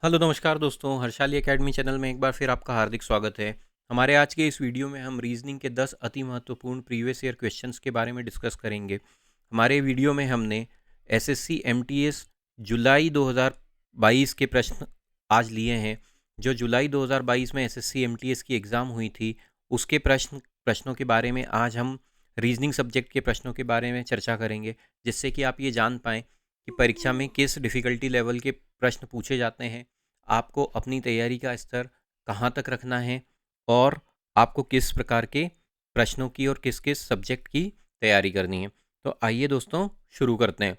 Hello नमस्कार दोस्तों, Harshali academy channel में एक बार फिर आपका हार्दिक स्वागत है। हमारे आज के इस वीडियो में हम रीजनिंग के 10 अति महत्वपूर्ण प्रीवियस ईयर क्वेश्चंस के बारे में डिस्कस करेंगे। हमारे वीडियो में हमने एसएससी एमटीएस जुलाई 2022 के प्रश्न आज लिए हैं। जो जुलाई 2022 में एसएससी एमटीएस की एग्ज़ाम हुई थी, उसके प्रश्नों के बारे में आज हम रीजनिंग सब्जेक्ट के प्रश्नों के बारे में चर्चा करेंगे, जिससे कि आप ये जान पाएँ कि परीक्षा में किस डिफ़िकल्टी लेवल के प्रश्न पूछे जाते हैं, आपको अपनी तैयारी का स्तर कहाँ तक रखना है और आपको किस प्रकार के प्रश्नों की और किस किस सब्जेक्ट की तैयारी करनी है। तो आइए दोस्तों शुरू करते हैं।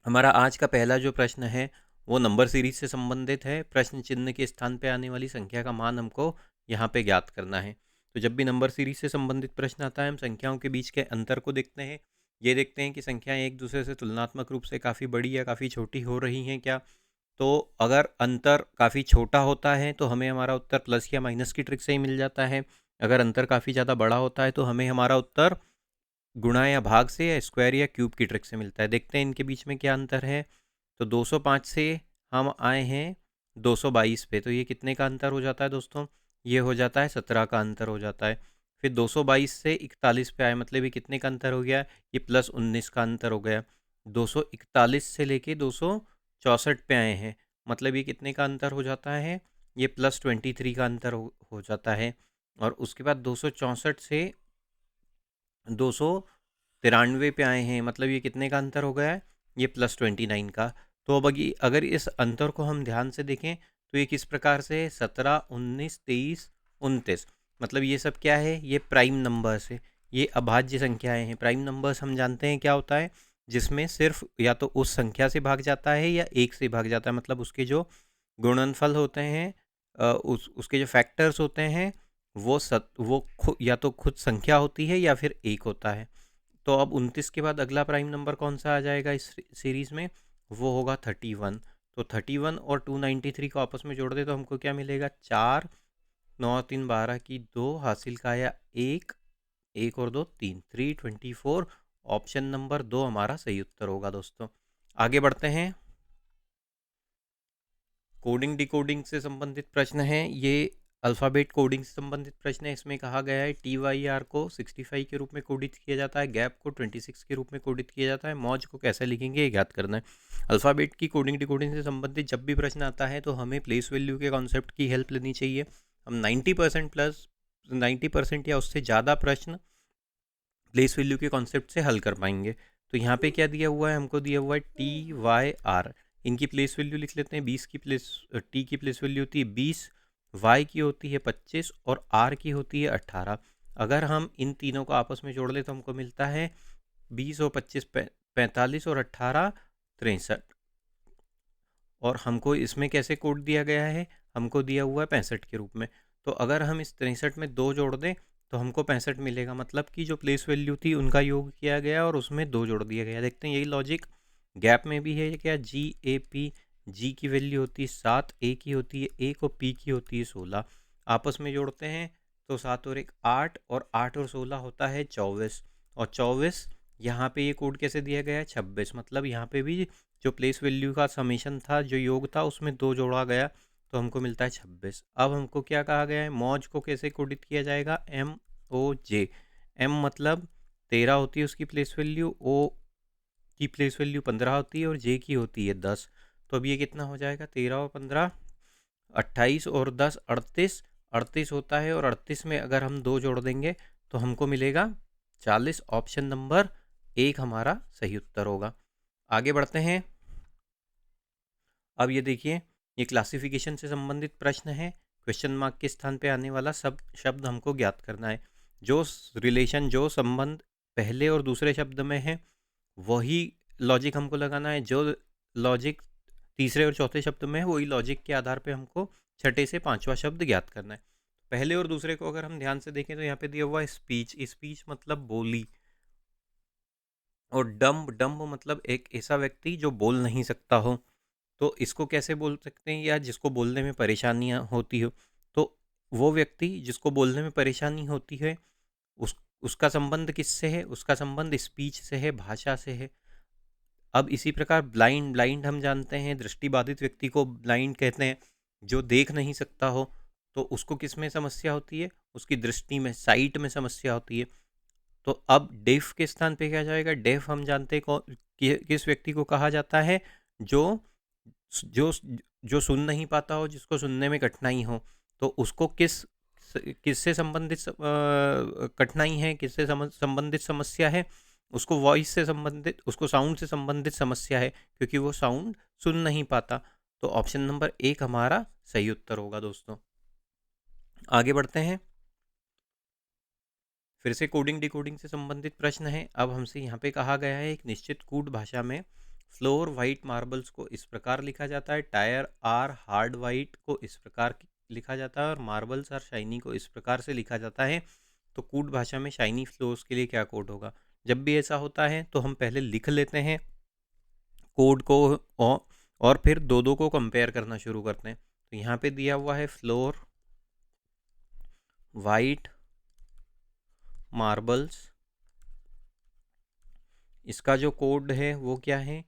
हमारा आज का पहला जो प्रश्न है वो नंबर सीरीज से संबंधित है। प्रश्न चिन्ह के स्थान पे आने वाली संख्या का मान हमको यहाँ पे ज्ञात करना है। तो जब भी नंबर सीरीज से संबंधित प्रश्न आता है, हम संख्याओं के बीच के अंतर को देखते हैं। ये देखते हैं कि संख्याएं एक दूसरे से तुलनात्मक रूप से काफ़ी बड़ी या काफ़ी छोटी हो रही हैं क्या। तो अगर अंतर काफ़ी छोटा होता है तो हमें हमारा उत्तर प्लस या माइनस की ट्रिक से ही मिल जाता है। अगर अंतर काफ़ी ज़्यादा बड़ा होता है तो हमें हमारा उत्तर गुणा या भाग से या स्क्वायर या क्यूब की ट्रिक से मिलता है। देखते हैं इनके बीच में क्या अंतर है। तो 205 से हम आए हैं 222 पे, तो ये कितने का अंतर हो जाता है दोस्तों? ये हो जाता है 17 का अंतर हो जाता है। फिर 222 से 41 पे आए, मतलब ये कितने का अंतर हो गया? ये प्लस 19 का अंतर हो गया। 241 से लेके 264 पे आए हैं, मतलब ये कितने का अंतर हो जाता है? ये प्लस 23 का अंतर हो जाता है। और उसके बाद 264 से 293 पे आए हैं, मतलब ये कितने का अंतर हो गया है? ये प्लस 29 का। तो अब अगर इस अंतर को हम ध्यान से देखें तो ये किस प्रकार से 17, 19, 23, 29, मतलब ये सब क्या है? ये प्राइम नंबर्स है, ये अभाज्य संख्याएं हैं। प्राइम नंबर्स हम जानते हैं क्या होता है, जिसमें सिर्फ या तो उस संख्या से भाग जाता है या एक से भाग जाता है, मतलब उसके जो गुणनफल होते हैं, उसके जो फैक्टर्स होते हैं, वो या तो खुद संख्या होती है या फिर एक होता है। तो अब 29 के बाद अगला प्राइम नंबर कौन सा आ जाएगा इस सीरीज में? वो होगा 31। तो 31 और 293 को आपस में जोड़ दे तो हमको क्या मिलेगा? 4, 9 3 12 की 2, हासिल का आया 1, 1 और 2 3, 324। ऑप्शन नंबर 2 हमारा सही उत्तर होगा दोस्तों। आगे बढ़ते हैं। कोडिंग डिकोडिंग से संबंधित प्रश्न है ये। अल्फ़ाबेट कोडिंग से संबंधित प्रश्न है। इसमें कहा गया है TYR को 65 के रूप में कोडित किया जाता है, गैप को 26 के रूप में कोडित किया जाता है, मौज को कैसे लिखेंगे ये ज्ञात करना है। अल्फ़ाबेट की कोडिंग डिकोडिंग से संबंधित जब भी प्रश्न आता है तो हमें प्लेस वैल्यू के कॉन्सेप्ट की हेल्प लेनी चाहिए। हम 90% प्लस 90% या उससे ज़्यादा प्रश्न प्लेस वैल्यू के कॉन्सेप्ट से हल कर पाएंगे। तो यहाँ पे क्या दिया हुआ है? हमको दिया हुआ है TYR। इनकी प्लेस वैल्यू लिख लेते हैं। टी की प्लेस वैल्यू होती है 20, वाई की होती है 25 और आर की होती है 18। अगर हम इन तीनों को आपस में जोड़ ले तो हमको मिलता है 20 और 25 45 और 18 63। और हमको इसमें कैसे कोड दिया गया है? हमको दिया हुआ है 65 के रूप में। तो अगर हम इस 63 में 2 जोड़ दें तो हमको 65 मिलेगा, मतलब कि जो प्लेस वैल्यू थी उनका योग किया गया और उसमें 2 जोड़ दिया गया। देखते हैं यही लॉजिक गैप में भी है क्या। GAP, जी की वैल्यू होती है 7, ए की होती है 1 और पी की होती है 16। आपस में जोड़ते हैं तो 7 और 1 8, और 8 और 16 होता है 24। और 24 यहाँ पे ये कोड कैसे दिया गया है? 26, मतलब यहाँ पे भी जो प्लेस वैल्यू का समीशन था, जो योग था, उसमें 2 जोड़ा गया तो हमको मिलता है 26। अब हमको क्या कहा गया है? मौज को कैसे कोडित किया जाएगा? MOJ। एम मतलब 13 होती है उसकी प्लेस वैल्यू, ओ की प्लेस वैल्यू 15 होती है और जे की होती है 10। तो अब ये कितना हो जाएगा? 13 और 15 28 और 10 38। 38 होता है और 38 में अगर हम 2 जोड़ देंगे तो हमको मिलेगा 40। ऑप्शन नंबर 1 हमारा सही उत्तर होगा। आगे बढ़ते हैं। अब ये देखिए, ये क्लासिफिकेशन से संबंधित प्रश्न है। क्वेश्चन मार्क के स्थान पे आने वाला सब शब्द हमको ज्ञात करना है। जो रिलेशन, जो संबंध पहले और दूसरे शब्द में है वही लॉजिक हमको लगाना है। जो लॉजिक तीसरे और चौथे शब्द में है वही लॉजिक के आधार पे हमको छठे से पांचवा शब्द ज्ञात करना है। पहले और दूसरे को अगर हम ध्यान से देखें तो यहाँ पे दिया हुआ है स्पीच। स्पीच मतलब बोली। और डम्ब, डम्ब मतलब एक ऐसा व्यक्ति जो बोल नहीं सकता हो। तो इसको कैसे बोल सकते हैं? या जिसको बोलने में परेशानियां होती हो। तो वो व्यक्ति जिसको बोलने में परेशानी होती है, उस उसका संबंध किससे है? उसका संबंध स्पीच से है, भाषा से है। अब इसी प्रकार ब्लाइंड हम जानते हैं, दृष्टिबाधित व्यक्ति को ब्लाइंड कहते हैं, जो देख नहीं सकता हो तो उसको किस में समस्या होती है, उसकी दृष्टि में, साइट में समस्या होती है। तो अब डेफ के स्थान पे क्या जाएगा, डेफ हम जानते हैं किस व्यक्ति को कहा जाता है, जो जो जो सुन नहीं पाता हो, जिसको सुनने में कठिनाई हो, तो उसको किससे संबंधित कठिनाई है, किससे संबंधित समस्या है, उसको वॉइस से संबंधित, उसको साउंड से संबंधित समस्या है, क्योंकि वो साउंड सुन नहीं पाता। तो ऑप्शन नंबर 1 हमारा सही उत्तर होगा दोस्तों। आगे बढ़ते हैं, फिर से कोडिंग डिकोडिंग से संबंधित प्रश्न है। अब हमसे यहाँ पे कहा गया है, एक निश्चित कूट भाषा में फ्लोर वाइट मार्बल्स को इस प्रकार लिखा जाता है, टायर आर हार्ड वाइट को इस प्रकार लिखा जाता है, और मार्बल्स आर शाइनी को इस प्रकार से लिखा जाता है। तो कूट भाषा में शाइनी फ्लोर्स के लिए क्या कोड होगा? जब भी ऐसा होता है तो हम पहले लिख लेते हैं कोड को, और फिर दो को कंपेयर करना शुरू करते हैं। तो यहाँ पे दिया हुआ है फ्लोर वाइट मार्बल्स, इसका जो कोड है वो क्या है,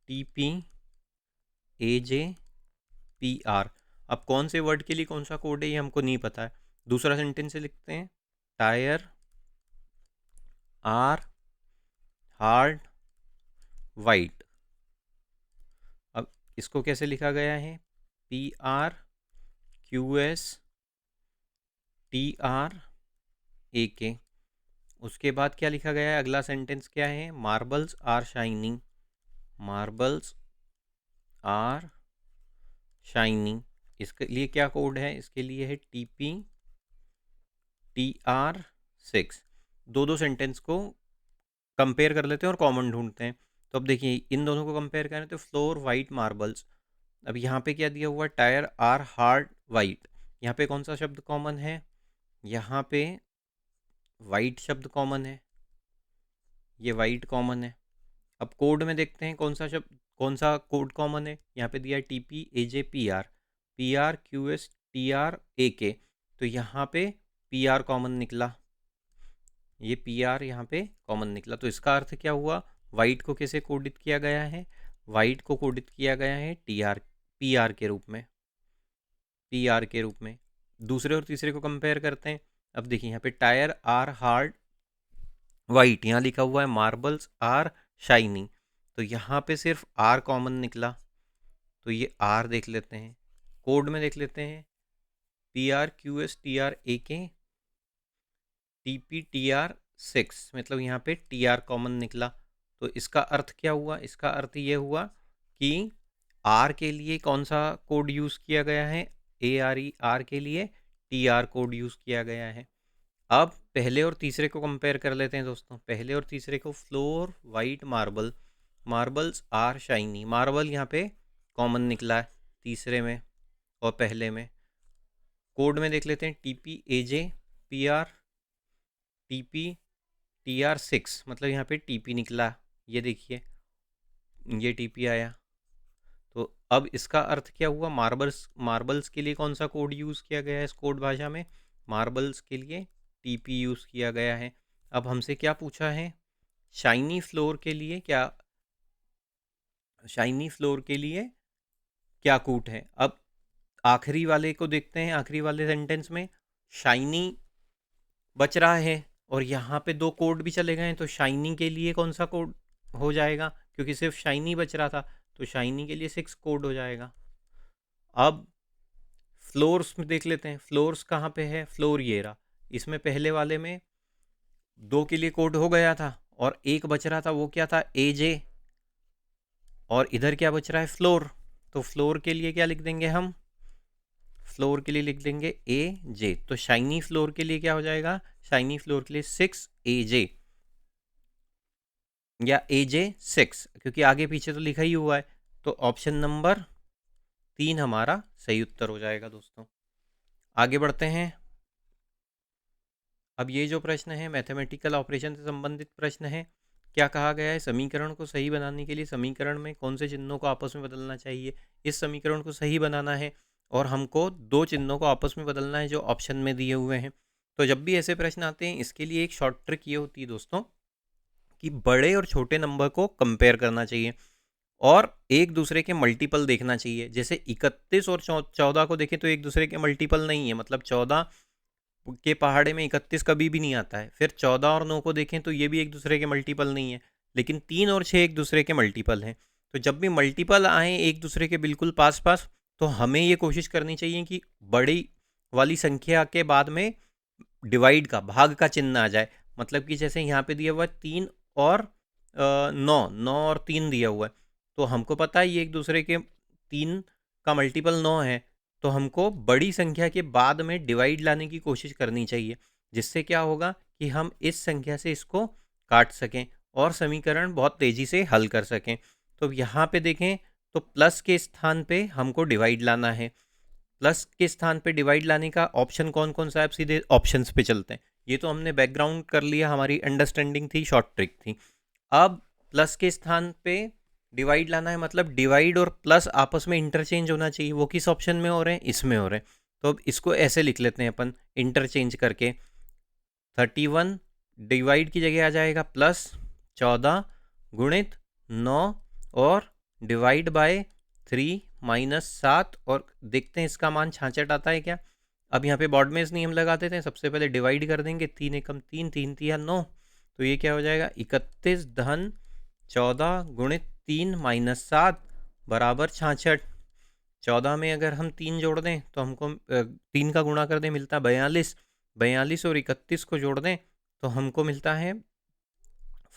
TPAJPR। अब कौन से वर्ड के लिए कौन सा कोड है ये हमको नहीं पता है। दूसरा सेंटेंस से लिखते हैं, टायर आर हार्ड वाइट। अब इसको कैसे लिखा गया है, PRQSTRAK। उसके बाद क्या लिखा गया है, अगला सेंटेंस क्या है, marbles are shining, marbles are shining. इसके लिए क्या कोड है, इसके लिए है TPTR6। दो सेंटेंस को कंपेयर कर लेते हैं और कॉमन ढूंढते हैं। तो अब देखिए इन दोनों को कंपेयर करें तो फ्लोर वाइट मार्बल्स, अब यहाँ पे क्या दिया हुआ, टायर आर हार्ड वाइट, यहाँ पे कौन सा शब्द कॉमन है, यहाँ पे वाइट शब्द कॉमन है, ये वाइट कॉमन है। अब कोड में देखते हैं कौन सा शब्द, कौन सा कोड कॉमन है, यहाँ पे दिया TPAJPR, PRQSTRAK, तो यहाँ पे PR कॉमन निकला, ये PR यहाँ पे कॉमन निकला। तो इसका अर्थ क्या हुआ, वाइट को कैसे कोडित किया गया है, वाइट को कोडित किया गया है PR के रूप में, PR के रूप में। दूसरे और तीसरे को कंपेयर करते हैं। अब देखिए यहाँ पे टायर आर हार्ड वाइट, यहाँ लिखा हुआ है मार्बल्स आर शाइनिंग, तो यहाँ पे सिर्फ R कॉमन निकला, तो ये R देख लेते हैं। कोड में देख लेते हैं, PRQSTRAK TPTR6, मतलब यहाँ पे TR कॉमन निकला। तो इसका अर्थ क्या हुआ, इसका अर्थ ये हुआ कि R के लिए कौन सा कोड यूज़ किया गया है, ARER के लिए TR कोड यूज़ किया गया है। अब पहले और तीसरे को कंपेयर कर लेते हैं दोस्तों, पहले और तीसरे को, floor white marble, marbles are shiny, marble यहाँ पे कॉमन निकला है तीसरे में और पहले में। कोड में देख लेते हैं, TPAJPR TPTR6, मतलब यहाँ पे TP निकला, ये देखिए ये TP आया। तो अब इसका अर्थ क्या हुआ, मार्बल्स के लिए कौन सा कोड यूज़ किया गया है इस कोड भाषा में, मार्बल्स के लिए TP यूज़ किया गया है। अब हमसे क्या पूछा है, शाइनी फ्लोर के लिए क्या, शाइनी फ्लोर के लिए क्या कूट है। अब आखिरी वाले को देखते हैं, आखिरी वाले सेंटेंस में शाइनी बच रहा है और यहाँ पे दो कोड भी चले गए हैं, तो शाइनी के लिए कौन सा कोड हो जाएगा, क्योंकि सिर्फ शाइनी बच रहा था, तो शाइनी के लिए 6 कोड हो जाएगा। अब फ्लोर्स में देख लेते हैं, फ्लोर्स कहाँ पे है, फ्लोर ये रहा, इसमें पहले वाले में 2 के लिए कोड हो गया था और एक बच रहा था, वो क्या था, AJ, और इधर क्या बच रहा है, फ्लोर। तो फ्लोर के लिए क्या लिख देंगे हम, फ्लोर के लिए लिख देंगे AJ। तो शाइनी फ्लोर के लिए क्या हो जाएगा, शाइनी फ्लोर के लिए 6AJ या AJ6, क्योंकि आगे पीछे तो लिखा ही हुआ है। तो ऑप्शन नंबर 3 हमारा सही उत्तर हो जाएगा दोस्तों। आगे बढ़ते हैं। अब ये जो प्रश्न है मैथमेटिकल ऑपरेशन से संबंधित प्रश्न है। क्या कहा गया है, समीकरण को सही बनाने के लिए समीकरण में कौन से चिन्हों को आपस में बदलना चाहिए। इस समीकरण को सही बनाना है और हमको 2 चिन्हों को आपस में बदलना है जो ऑप्शन में दिए हुए हैं। तो जब भी ऐसे प्रश्न आते हैं, इसके लिए एक शॉर्ट ट्रिक ये होती है दोस्तों कि बड़े और छोटे नंबर को कंपेयर करना चाहिए और एक दूसरे के मल्टीपल देखना चाहिए। जैसे 31 और 14 को देखें तो एक दूसरे के मल्टीपल नहीं है, मतलब 14 के पहाड़े में 31 कभी भी नहीं आता है। फिर 14 और 9 को देखें तो ये भी एक दूसरे के मल्टीपल नहीं है, लेकिन 3 और 6 एक दूसरे के मल्टीपल हैं। तो जब भी मल्टीपल आए एक दूसरे के बिल्कुल पास पास, तो हमें ये कोशिश करनी चाहिए कि बड़ी वाली संख्या के बाद में डिवाइड का, भाग का चिन्ह आ जाए। मतलब कि जैसे यहाँ पे दिया हुआ है 3 और 9, 9 और 3 दिया हुआ है, तो हमको पता है ये एक दूसरे के 3 का मल्टीपल 9 है, तो हमको बड़ी संख्या के बाद में डिवाइड लाने की कोशिश करनी चाहिए, जिससे क्या होगा कि हम इस संख्या से इसको काट सकें और समीकरण बहुत तेज़ी से हल कर सकें। तो यहाँ पे देखें तो प्लस के स्थान पे हमको डिवाइड लाना है। प्लस के स्थान पे डिवाइड लाने का ऑप्शन कौन कौन सा है, आप सीधे ऑप्शंस पे चलते हैं। ये तो हमने बैकग्राउंड कर लिया, हमारी अंडरस्टैंडिंग थी, शॉर्ट ट्रिक थी। अब प्लस के स्थान पे डिवाइड लाना है, मतलब डिवाइड और प्लस आपस में इंटरचेंज होना चाहिए। वो किस ऑप्शन में हो रहे हैं, इसमें हो रहे हैं। तो अब इसको ऐसे लिख लेते हैं अपन इंटरचेंज करके, 31 डिवाइड की जगह आ जाएगा प्लस 14 गुणित 9 और डिवाइड बाय 3 माइनस 7, और देखते हैं इसका मान 66 आता है क्या। अब यहाँ पे बॉडमेज नियम लगा देते हैं, सबसे पहले डिवाइड कर देंगे, 3 एकम 3, 3 तिया 9, तो ये क्या हो जाएगा 31 धन 14 गुणित 3 माइनस 7 बराबर 66। 14 में अगर हम 3 जोड़ दें तो हमको 3 का गुणा कर दें मिलता है 42, 42 और 31 को जोड़ दें तो हमको मिलता है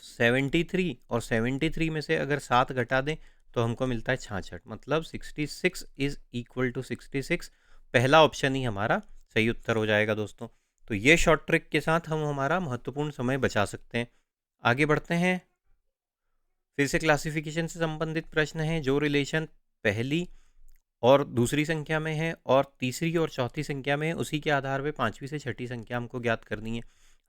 73, और 73 में से अगर 7 घटा दें तो हमको मिलता है 66, मतलब 66 इज इक्वल टू 66। पहला ऑप्शन ही हमारा सही उत्तर हो जाएगा दोस्तों। तो ये शॉर्ट ट्रिक के साथ हम हमारा महत्वपूर्ण समय बचा सकते हैं। आगे बढ़ते हैं, फिर से क्लासिफिकेशन से संबंधित प्रश्न है। जो रिलेशन पहली और दूसरी संख्या में है और तीसरी और चौथी संख्या में है, उसी के आधार पे पांचवी से छठी संख्या हमको ज्ञात करनी है।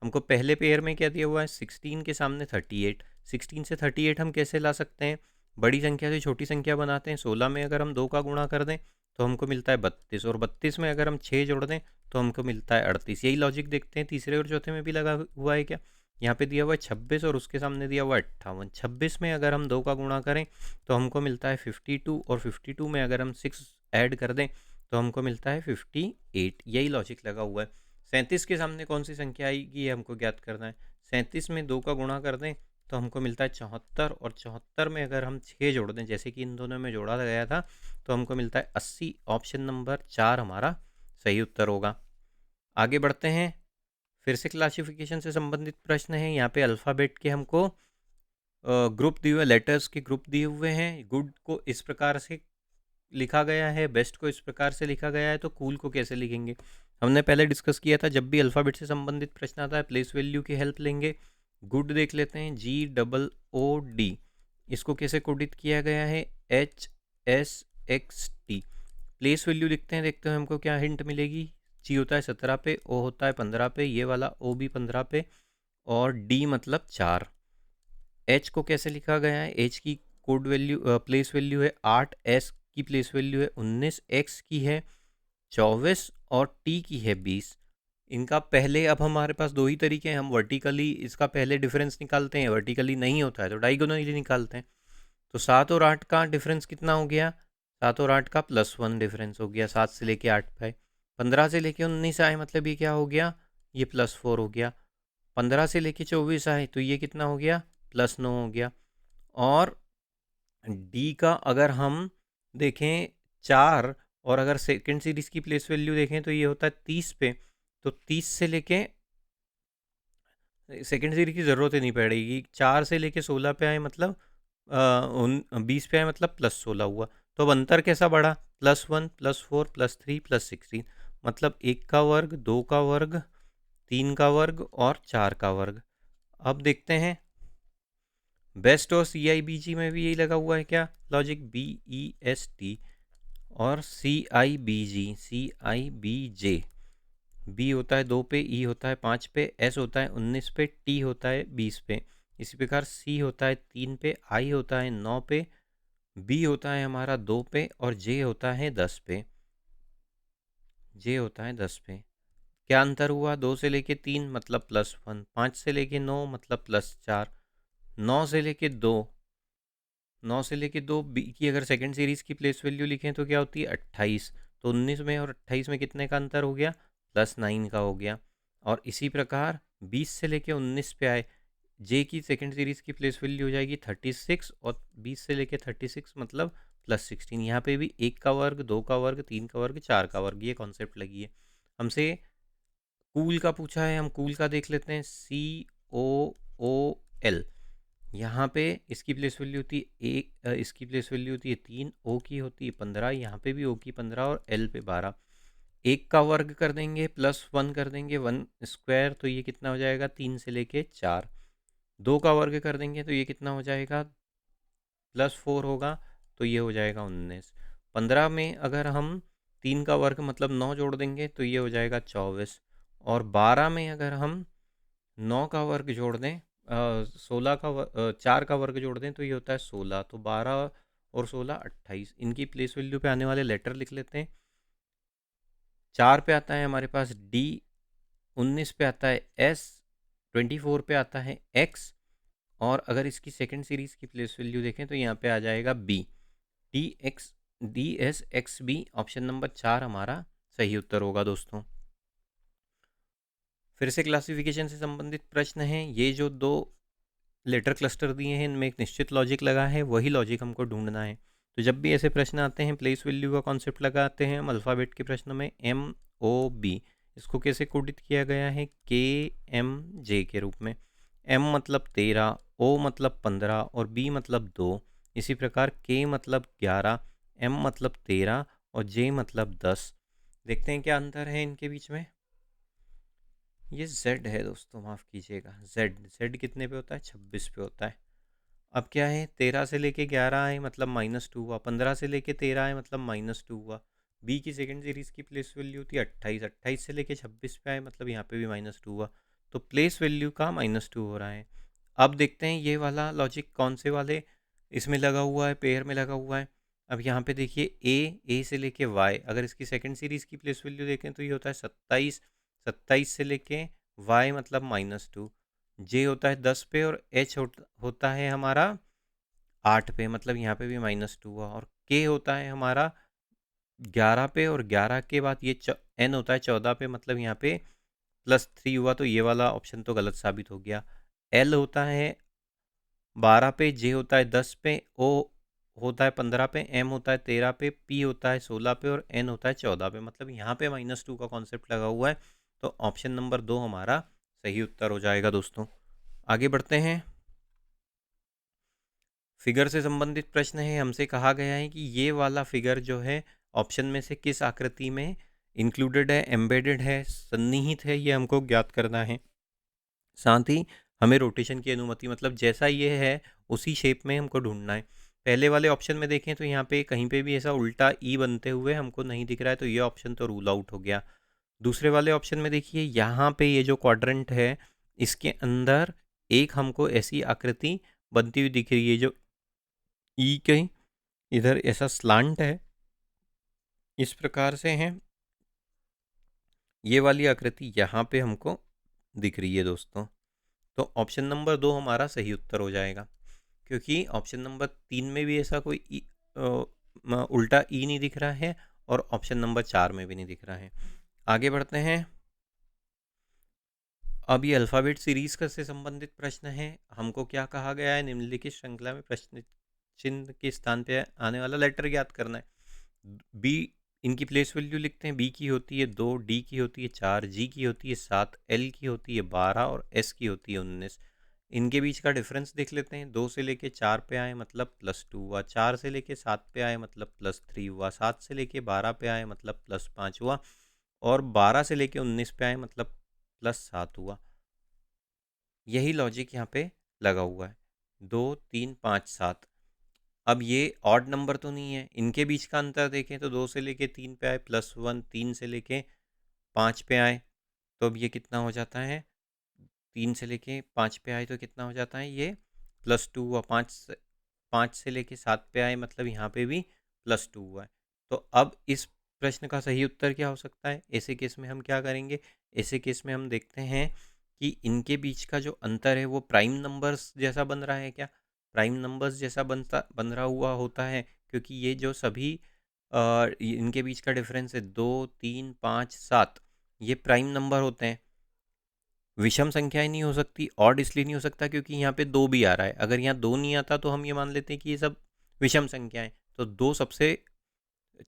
हमको पहले पेयर में क्या दिया हुआ है, 16 के सामने 38। 16 से 38 हम कैसे ला सकते हैं, बड़ी संख्या से छोटी संख्या बनाते हैं। 16 में अगर हम 2 का गुणा कर दें तो हमको मिलता है 32, और 32 में अगर हम 6 जोड़ दें तो हमको मिलता है 38। यही लॉजिक देखते हैं तीसरे और चौथे में भी लगा हुआ है क्या। यहाँ पे दिया हुआ है 26 और उसके सामने दिया हुआ है 58। 26 में अगर हम 2 का गुणा करें तो हमको मिलता है 52, और 52 में अगर हम 6 ऐड कर दें तो हमको मिलता है 58। यही लॉजिक लगा हुआ है। 37 के सामने कौन सी संख्या आएगी ये हमको ज्ञात करना है। 37 में 2 का गुणा कर दें तो हमको मिलता है 74, और 74 में अगर हम 6 जोड़ दें जैसे कि इन दोनों में जोड़ा गया था तो हमको मिलता है 80। ऑप्शन नंबर 4 हमारा सही उत्तर होगा। आगे बढ़ते हैं, फिर से क्लासिफिकेशन से संबंधित प्रश्न है। यहाँ पे अल्फ़ाबेट के हमको ग्रुप दिए हुए, लेटर्स के ग्रुप दिए हुए हैं। गुड को इस प्रकार से लिखा गया है, बेस्ट को इस प्रकार से लिखा गया है, तो कूल को कैसे लिखेंगे हमने पहले डिस्कस किया था। जब भी अल्फ़ाबेट से संबंधित प्रश्न आता है प्लेस वैल्यू की हेल्प लेंगे। गुड देख लेते हैं, GOOD, इसको कैसे कोडित किया गया है, HSXT। प्लेस वैल्यू लिखते हैं, देखते हैं हमको क्या हिंट मिलेगी। जी होता है 17 पे, ओ होता है 15 पे, ये वाला ओ भी 15 पे, और डी मतलब 4। एच को कैसे लिखा गया है, एच की कोड वैल्यू प्लेस वैल्यू है 8, एस की प्लेस वैल्यू है 19, एक्स की है 24 और टी की है 20। इनका पहले, अब हमारे पास दो ही तरीके हैं, हम वर्टिकली इसका पहले डिफरेंस निकालते हैं, वर्टिकली नहीं होता है तो डायगोनली निकालते हैं। तो 7 और 8 का डिफरेंस कितना हो गया, 7 और 8 का +1 डिफरेंस हो गया, 7 से लेके 8 पे। 15 से लेके 19 आए मतलब ये क्या हो गया, ये +4 हो गया। 15 से लेके 24 आए तो ये कितना हो गया, +9 हो गया। और डी का अगर हम देखें 4, और अगर सेकेंड सीरीज की प्लेस वैल्यू देखें तो ये होता है 30 पे, तो 30 से लेके सेकेंड सीरीज की ज़रूरत ही नहीं पड़ेगी। 4 से लेके 16 पे आए मतलब 20 पे आए मतलब +16 हुआ। तो अब अंतर कैसा बढ़ा, +1 +4 +3 +16, मतलब 1 का वर्ग, 2 का वर्ग, 3 का वर्ग और 4 का वर्ग। अब देखते हैं बेस्ट और CIBG में भी यही लगा हुआ है क्या लॉजिक, BEST और CIBJ। बी होता है 2 पे, ई होता है 5 पे, एस होता है 19 पे, टी होता है 20 पे। इसी प्रकार सी होता है 3 पे, आई होता है 9 पे, बी होता है हमारा 2 पे, और जे होता है 10 पे। जे होता है 10 पे। क्या अंतर हुआ, 2 से लेके 3 मतलब +1, 5 से लेके 9 मतलब +4, 9 से लेके 2, 9 से लेके 2 बी की अगर सेकंड सीरीज़ की प्लेस वैल्यू लिखें तो क्या होती है 28। तो 19 में और 28 में कितने का अंतर हो गया, +9 का हो गया। और इसी प्रकार 20 से लेके 19 पे आए, जे की सेकंड सीरीज़ की प्लेस वैल्यू हो जाएगी 36, और 20 से लेके 36 मतलब +16। यहाँ पे भी 1 का वर्ग, 2 का वर्ग, 3 का वर्ग, 4 का वर्ग, ये कॉन्सेप्ट लगी है। हमसे कूल का पूछा है, हम कूल का देख लेते हैं, COOL। यहाँ पे इसकी प्लेस वैल्यू होती है एक, इसकी प्लेस वैल्यू होती है 3, ओ की होती है 15, यहाँ पे भी ओ की 15 और एल पे 12। 1 का वर्ग कर देंगे +1 कर देंगे 1 स्क्वायर, तो ये कितना हो जाएगा 3 से लेके 4। 2 का वर्ग कर देंगे तो ये कितना हो जाएगा +4 होगा, तो ये हो जाएगा 19। 15 में अगर हम 3 का वर्ग मतलब 9 जोड़ देंगे तो ये हो जाएगा 24। और 12 में अगर हम 9 का वर्ग जोड़ दें, 4 का वर्ग जोड़ दें तो ये होता है 16। तो 12 और 16 28। इनकी प्लेस वैल्यू पे आने वाले लेटर लिख लेते हैं। 4 पे आता है हमारे पास डी, 19 पे आता है एस, 24 पे आता है एक्स, और अगर इसकी सेकंड सीरीज़ की प्लेस वैल्यू देखें तो यहाँ पे आ जाएगा बी, DSXB। ऑप्शन नंबर 4 हमारा सही उत्तर होगा दोस्तों। फिर से क्लासिफिकेशन से संबंधित प्रश्न हैं। ये जो दो लेटर क्लस्टर दिए हैं इनमें एक निश्चित लॉजिक लगा है, वही लॉजिक हमको ढूंढना है। तो जब भी ऐसे प्रश्न आते हैं प्लेस वैल्यू का कॉन्सेप्ट लगाते हैं हम अल्फ़ाबेट के प्रश्न में। MOB इसको कैसे कोडित किया गया है, KMJ के रूप में। M मतलब 13, O मतलब 15 और B मतलब 2। इसी प्रकार K मतलब 11, M मतलब 13 और J मतलब 10। देखते हैं क्या अंतर है इनके बीच में। ये Z है दोस्तों, माफ़ कीजिएगा, Z कितने पे होता है, 26 पे होता है। अब क्या है, 13 से लेके 11 आए मतलब -2 हुआ, 15 से लेके 13 आए मतलब -2 हुआ। बी की सेकंड सीरीज़ की प्लेस वैल्यू थी 28, 28 से लेके 26 पे आए मतलब यहाँ पे भी -2 हुआ। तो प्लेस वैल्यू का -2 हो रहा है। अब देखते हैं ये वाला लॉजिक कौन से वाले इसमें लगा हुआ है, पेयर में लगा हुआ है। अब यहाँ पे देखिए ए से लेके वाई, अगर इसकी सेकंड सीरीज़ की प्लेस वैल्यू देखें तो ये होता है 27, 27 से लेके वाई मतलब -2। जे होता है 10 पे और एच होता है हमारा 8 पे, मतलब यहाँ पे भी -2 हुआ। और के होता है हमारा 11 पे, और 11 के बाद ये एन होता है 14 पे, मतलब यहाँ पे +3 हुआ। तो ये वाला ऑप्शन तो गलत साबित हो गया। एल होता है 12 पे, जे होता है 10 पे, ओ होता है 15 पे, एम होता है 13 पे, पी होता है 16 पे और एन होता है 14 पे, मतलब यहाँ पे -2 का कॉन्सेप्ट लगा हुआ है। तो ऑप्शन नंबर 2 हमारा सही उत्तर हो जाएगा दोस्तों। आगे बढ़ते हैं। फिगर से संबंधित प्रश्न है। हमसे कहा गया है कि ये वाला फिगर जो है ऑप्शन में से किस आकृति में इंक्लूडेड है, एम्बेडेड है, सन्निहित है, ये हमको ज्ञात करना है। साथ ही हमें रोटेशन की अनुमति, मतलब जैसा ये है उसी शेप में हमको ढूंढना है। पहले वाले ऑप्शन में देखें तो यहाँ पे कहीं पे भी ऐसा उल्टा ई बनते हुए हमको नहीं दिख रहा है, तो ये ऑप्शन तो रूल आउट हो गया। दूसरे वाले ऑप्शन में देखिए यहाँ पे ये जो क्वाड्रेंट है इसके अंदर एक हमको ऐसी आकृति बनती हुई दिख रही है जो ई के इधर ऐसा स्लांट है, इस प्रकार से है। ये वाली आकृति यहाँ पे हमको दिख रही है दोस्तों। तो ऑप्शन नंबर 2 हमारा सही उत्तर हो जाएगा, क्योंकि ऑप्शन नंबर 3 में भी ऐसा कोई उल्टा ई नहीं दिख रहा है और ऑप्शन नंबर 4 में भी नहीं दिख रहा है। आगे बढ़ते हैं। अब ये अल्फ़ाबेट सीरीज़ का से संबंधित प्रश्न है। हमको क्या कहा गया है, निम्नलिखित श्रृंखला में प्रश्न चिन्ह के स्थान पे आने वाला लेटर ज्ञात करना है। बी, इनकी प्लेस वैल्यू लिखते हैं। बी की होती है 2, डी की होती है 4, जी की होती है 7, एल की होती है 12 और एस की होती है 19। इनके बीच का डिफरेंस देख लेते हैं। 2 से लेके 4 पे आए मतलब +2 हुआ, 4 से लेके 7 पे आए मतलब +3 हुआ, 7 से लेके 12 पे आए मतलब +5 हुआ, और 12 से लेके 19 पे आए मतलब +7 हुआ। यही लॉजिक यहाँ पे लगा हुआ है। 2, 3, 5, 7। अब ये ऑड नंबर तो नहीं है, इनके बीच का अंतर देखें तो 2 से लेके 3 पे आए +1, 3 से लेके 5 पे आए तो अब ये कितना हो जाता है, 3 से लेके 5 पे आए तो कितना हो जाता है, ये +2 हुआ। 5 से लेके 7 पे आए मतलब यहाँ पे भी +2 हुआ है। तो अब इस प्रश्न का सही उत्तर क्या हो सकता है। ऐसे केस में हम क्या करेंगे, ऐसे केस में हम देखते हैं कि इनके बीच का जो अंतर है वो प्राइम नंबर्स जैसा बन रहा है क्या? प्राइम नंबर्स जैसा बन रहा हुआ होता है, क्योंकि ये जो सभी इनके बीच का डिफरेंस है 2, 3, 5, 7, ये प्राइम नंबर होते हैं। विषम संख्याएं नहीं हो सकती, ऑड इसलिए नहीं हो सकता क्योंकि यहाँ पे 2 भी आ रहा है। अगर यहाँ 2 नहीं आता तो हम ये मान लेते हैं कि ये सब विषम संख्याएं। तो 2 सबसे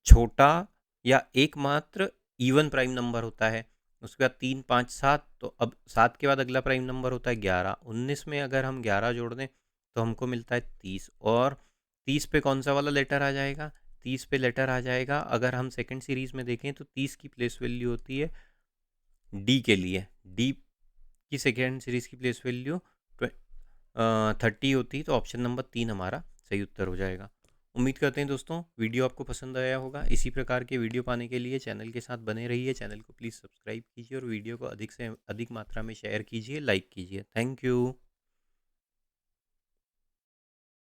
छोटा या एकमात्र इवन प्राइम नंबर होता है। उसके बाद 3, 5, 7, तो अब 7 के बाद अगला प्राइम नंबर होता है 11। 19 में अगर हम 11 जोड़ दें तो हमको मिलता है 30। और 30 पे कौन सा वाला लेटर आ जाएगा? 30 पे लेटर आ जाएगा, अगर हम सेकंड सीरीज में देखें तो 30 की प्लेस वैल्यू होती है डी के लिए। डी की सेकेंड सीरीज की प्लेस वैल्यू 30 होती है, तो ऑप्शन नंबर 3 हमारा सही उत्तर हो जाएगा। उम्मीद करते हैं दोस्तों वीडियो आपको पसंद आया होगा। इसी प्रकार के वीडियो पाने के लिए चैनल के साथ बने रहिए। चैनल को प्लीज़ सब्सक्राइब कीजिए और वीडियो को अधिक से अधिक मात्रा में शेयर कीजिए, लाइक कीजिए। Thank you.